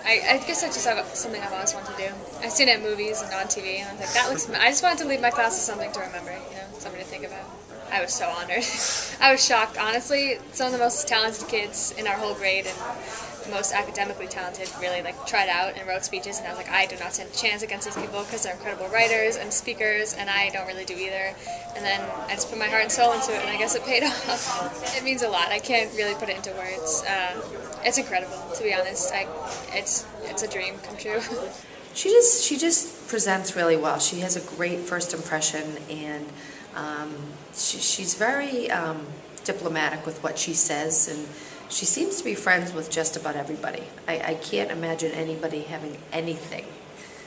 I guess that's just something I've always wanted to do. I've seen it in movies and on TV, and I was like, that looks. I just wanted to leave my class with something to remember, something to think about. I was so honored. I was shocked, honestly. Some of the most talented kids in our whole grade and most academically talented really tried out and wrote speeches, and I was like, I do not stand a chance against these people because they're incredible writers and speakers, and I don't really do either. And then I just put my heart and soul into it, and I guess it paid off. It means a lot. I can't really put it into words. It's incredible, to be honest. It's a dream come true. She just presents really well. She has a great first impression, and she's very diplomatic with what she says, and she seems to be friends with just about everybody. I can't imagine anybody having anything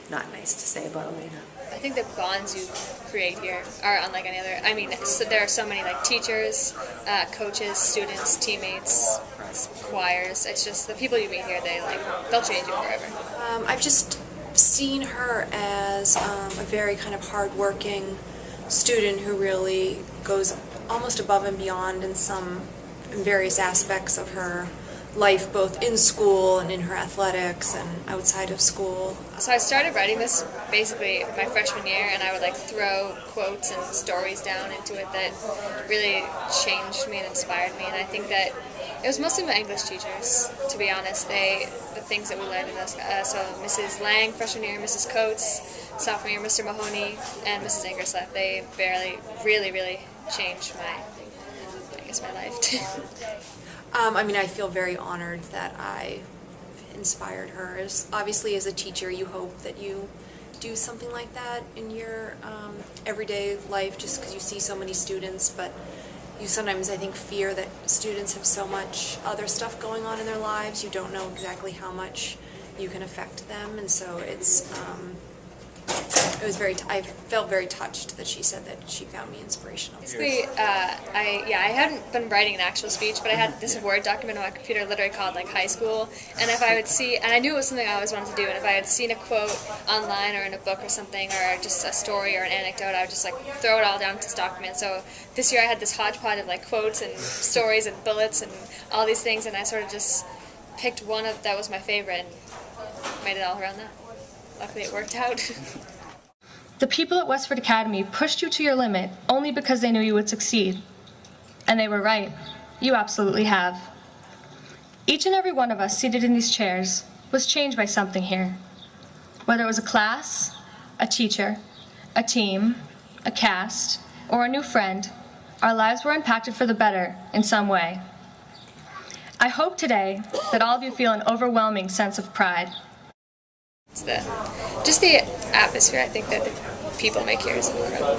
not nice to say about Alaina. I think the bonds you create here are unlike any other. I mean, there are so many teachers, coaches, students, teammates, choirs. It's just the people you meet here. They'll change you forever. I've just seen her as a very kind of hardworking student who really goes almost above and beyond in various aspects of her life, both in school and in her athletics and outside of school. So I started writing this basically my freshman year, and I would throw quotes and stories down into it that really changed me and inspired me. And I think that it was mostly my English teachers, to be honest. The things that we learned in this. So Mrs. Lang, freshman year, Mrs. Coates, sophomore year, Mr. Mahoney, and Mrs. Ingersoll. They really changed my life. I mean, I feel very honored that I inspired her. Obviously, as a teacher, you hope that you do something like that in your everyday life just because you see so many students, but you sometimes, I think, fear that students have so much other stuff going on in their lives, you don't know exactly how much you can affect them, and so I felt very touched that she said that she found me inspirational. Basically, I hadn't been writing an actual speech, but I had this Word document on my computer literally called high school, and if I would see, and I knew it was something I always wanted to do, and if I had seen a quote online or in a book or something, or just a story or an anecdote, I would just throw it all down to this document. So this year I had this hodgepodge of quotes and stories and bullets and all these things, and I sort of just picked one that was my favorite and made it all around that. Luckily it worked out. The people at Westford Academy pushed you to your limit only because they knew you would succeed. And they were right. You absolutely have. Each and every one of us seated in these chairs was changed by something here. Whether it was a class, a teacher, a team, a cast, or a new friend, our lives were impacted for the better in some way. I hope today that all of you feel an overwhelming sense of pride. Just the atmosphere, I think, that the people make here is incredible.